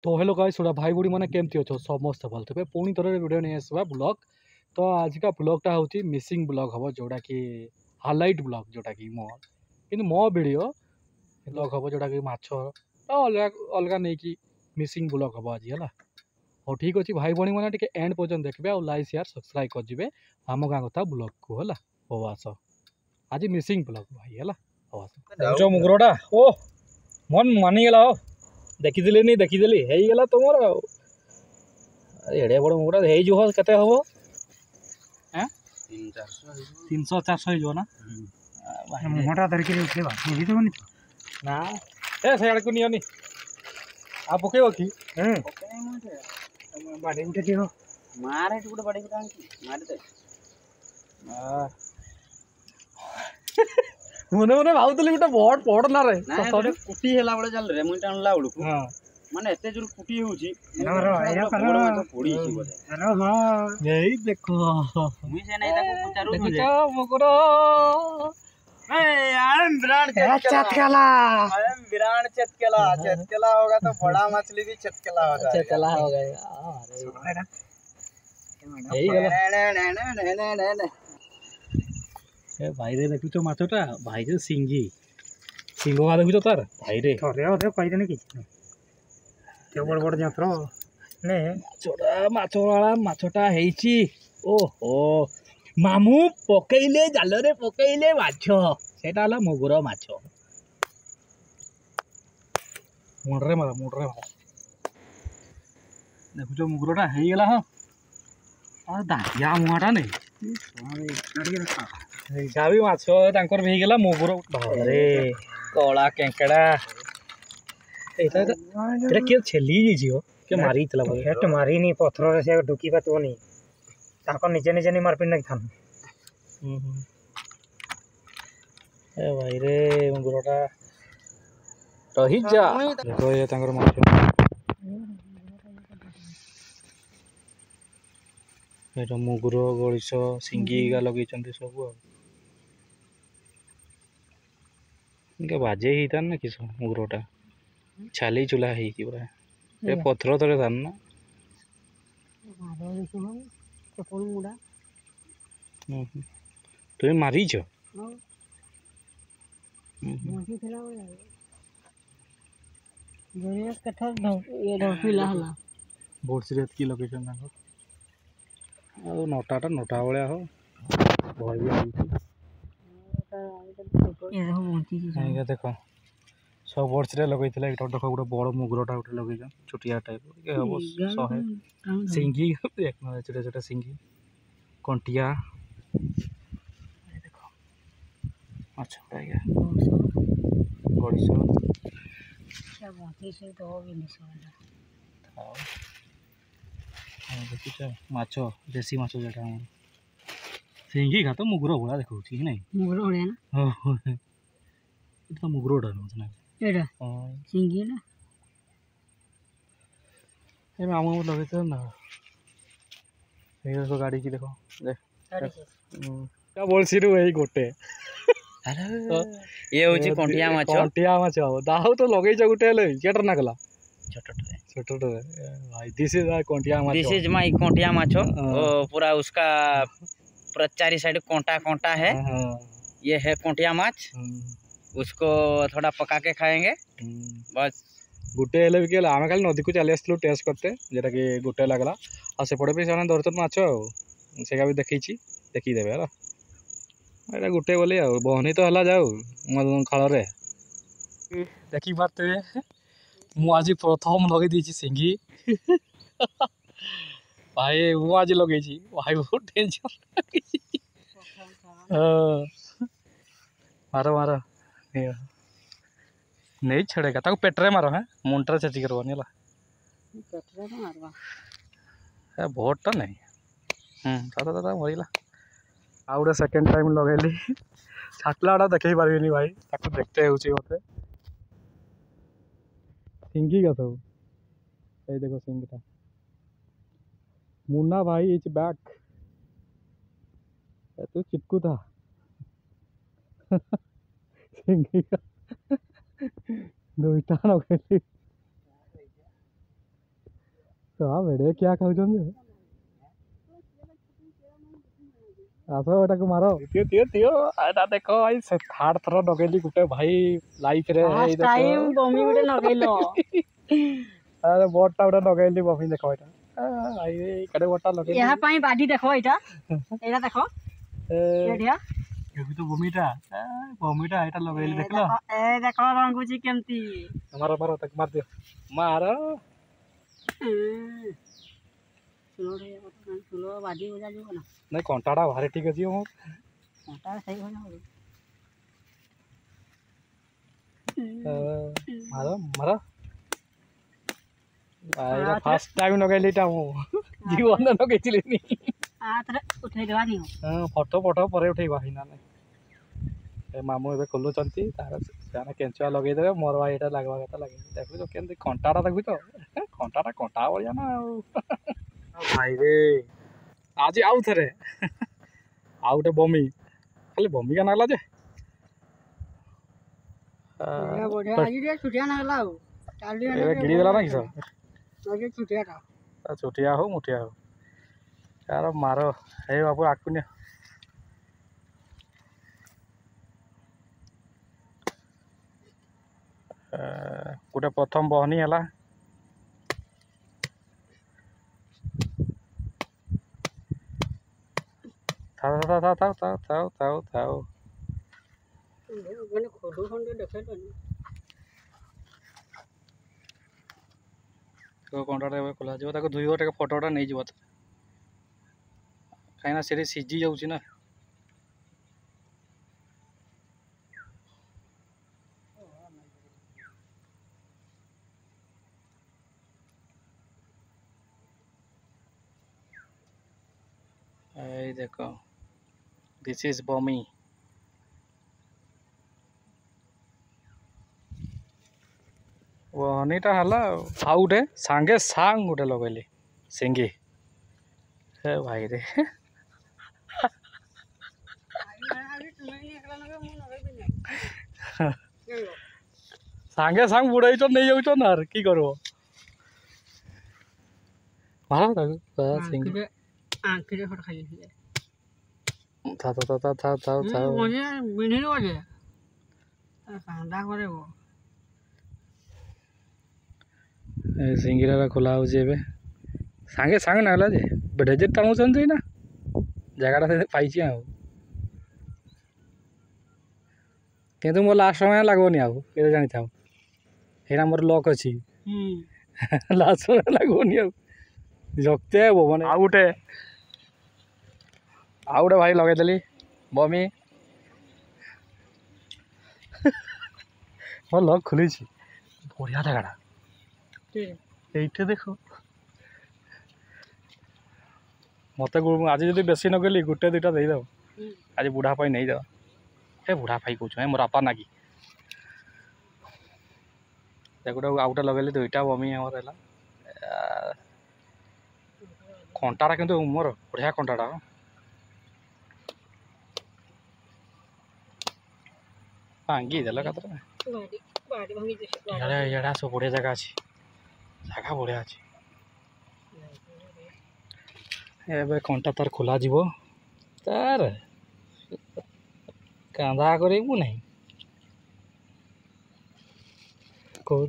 तो hello guys सुड़ा भाई बुढ़ी मैंने केमती अच्छो समस्त भल थे पुणी थोड़े वीडियो नहीं आसवा ब्लॉग तो आज का ब्लॉगटा हूँ मिसिंग ब्लॉग हम जोटा कि हाइलाइट ब्लॉग जोटा कि मो कि मो वीडियो ब्लॉग हम जोटा कि माछ अलग अलग नहीं कि मिसिंग ब्लॉग हम आज है हो ठीक अच्छे भाई भाई मैंने टे एंड पर्यटन देखिए और लाइक शेयर सब्सक्राइब कर आम गाँ कथा ब्लॉग को है हो आस आज मिसिंग ब्लॉग भाई है हो आस मुगरटा ओ मन मानिगला हो देखीदे नहीं देखीदेली हो तुम एड़े बड़ मुगरा हो केते हम 300 400 हो ना मुहटा धरिक ना ए से को नियोनी आ पकेब कि बाड़ी गुटे दियो मारे गुटे बाड़ी गुटे मार दे मने मने भावतली गुटे बड़ पड़ ना रे सतरे कुटी हेला बळे जान रे मुई टाणला बळकु हां माने एते जोर कुटी होउची पड़ी छि बोले अरे हां यही देखो मुई से नहीं ताको पचारू देखो मगरो ए आई एम विराट चतकेला आई एम विराट चतकेला होगा तो बड़ा मछली भी चतकेला होगा चतकेला हो गया अरे यही गला ए भाई रे देखु तो माछटा भाई रे सिंगी सिंगो आ देखु तो तार भाई रे थरे अधे कहि देने कि ते बड़ बड़ यंत्र ने छोड़ा माछवाला माछटा हेची ओहो मामू पकईले जाल रे पकईले माछ सेटा हला मगुर माछ मुंडरे मारा देखु मुगुरटा हेई गेला ह आ दाटिया मुहाटा नहीं भी माछ तांकर भी गेला मगुर अरे कला केंकड़ा एटा के छेली जियो के मारी तला हेट मारी नहीं पत्थर रे से ढुकी पातो नहीं ताको निजे निजे नहीं मारपिन नहीं थान ए भाई रे मुगुरटा रही जा देखो ये तांकर माछ एटा मुगुर गळिस सिंगी गा लगे चंदी सब इनके बाजे ही था ना किस मुगुरटा छाली चुला है कि पूरा ए पत्थर तले था ना तुम मारी छ बोर्ड की लोकेशन नटाटा नटा भाया हो भय भी देख सब वर्ष लगे देख गोटे बड़ मुगुरटा गोटे लगे छोटिया टाइप हम 100 सिंगी एक छोटे छोटे सिंगी कंटिया देख अच्छा देखुच माछ देसी माछ जेटा सिंगी खा तो मुगुर भला देखा कि नहीं मुगुर भलिया तो मुगुरटा ना एटा सिंगी ना ए मामू लगे ना ये देखो गाड़ी की देखो देख क्या बोल सिरु यही गोटे ये होची कंटिया माछ दाऊ तो लगे छ गुटे ले केटर ना गला छोटो भाई दिस इज कंटिया माछ दिस इज माय कंटिया माछ पूरा उसका पूरा चारी साइड कांटा कांटा है ये है कंटिया माछ उसको थोड़ा पका के खाएंगे बस गुटे हेले भी आम खाली नदी को चली आसलु टेस्ट करते जेटा कि गुटे लगला आ सेपटे भी से धरत माछ से भी देखीदेवे है ये गुटे बोली आ बहनी तो है जाऊ खाल देखी पारे मुझे प्रथम लगे दी सिंगी भाई मु आज लगे भाई बहुत टेंशन मारो मारो नहीं छेड़ेगा ताको पेटरे मारो है मुंडरे चेची करवानी है भोटटा नहीं दादा दादा मरला आ गए सेकेंड टाइम लगेली छाटलाटा देखे पारि भाई ताको देखते होची मते सिंगी का सब ये देखो सिंगटा मुन्ना भाई इज बैक तू चिपकू था सिंगी का दुईटा लगेली हाँ भेड़े क्या खाऊछन आस एटा को मारो तियो तियो तियो एटा देखो आई से थार्ड थर नगेली गुटे भाई लाइफ रे फास्ट टाइम बमी गुटे नगेलो अरे बोटटा गुटे नगेली बमी देखो एटा भाई कड़े बोटटा लगे यहाँ पाई बाडी देखो एटा एटा देखो एडिया ये भी तो बमीटा एटा लगेली देखलो ए देखो रंगुची केमती मारो मारो तक मार दियो मारो सुलो बाडी हो जा जो ना नहीं कंटाड़ा भारी ठीक अछि हो कंटा सही हो ना मारो मारो आइरा फर्स्ट टाइम नगेली टा मु जीवन न नगेचिली नी आ तरे उठै देवानी हो हां फोटो फोटो परे उठैबा हिना नै ए मामू एबे खोलु चंती तार जाना केंचुआ लगे देबे मोर भाई एटा लागवा कता लागे देखु तो केंदी कंटाड़ा देखु तो कंटाड़ा कंटा बळिया ना भाई रे आज आउ थरे आउटे बमी खाली बमी का नाला जे बढ़िया आज रे छुटिया ना लाओ चालू ए गिड़ी देला ना कि सब आगे छुटिया का छुटिया हो मुठिया हो यार मारो हे बाबू आकुने गोटे प्रथम बहनी है थाओ थाओ थाओ थाओ थाओ थाओ थाओ थाओ मैंने खोलू खंडे देखे तो कंटा खोला जाव धुई टे फोटोटा नहीं जाव कहीं से सीझी जाऊँ ना ये देखो दिस इज बमी वहनीटा है आउ गोटे सांगे सांग गोटे लगेली सिंगी हे भाई रे सांगे सांग बुड़ाई नहीं जाऊ ना कि करबो मारो ताको सिंगी आंखरे फट खाई था था था था था था मुझे बिनी वाले कांदा करे वो सिंगिरा खोला हो जे सांगे सांग ना जे बेढे टाणुचन जे ना जगह पाई आ किंतु मो लास्ट समय लगवनी आउ के जानी था एना मोर लक अछि लास्ट समय लगवनी आउ जगते हे माने आउ गोटे भाई लगे देली बमी मोर लक खुली बढ़िया जगह এইটা দেখো মতে आज যদি বেশি নগেলি গোटे दुटा दे दो आज बुढ़ा पाई नहीं दो ए बुढ़ा पाई कहूँ मोर आपा ना कि गोटे आउटा लगेली दुईटा बमी आमर है कंटाटा किंतु मोर बढ़िया कंटाटा भांगी देल का सब बढ़िया जगह अच्छी जगह बढ़िया अच्छी एबे कंटा तार खोला जीवो तार कांदा करेबू नहीं कह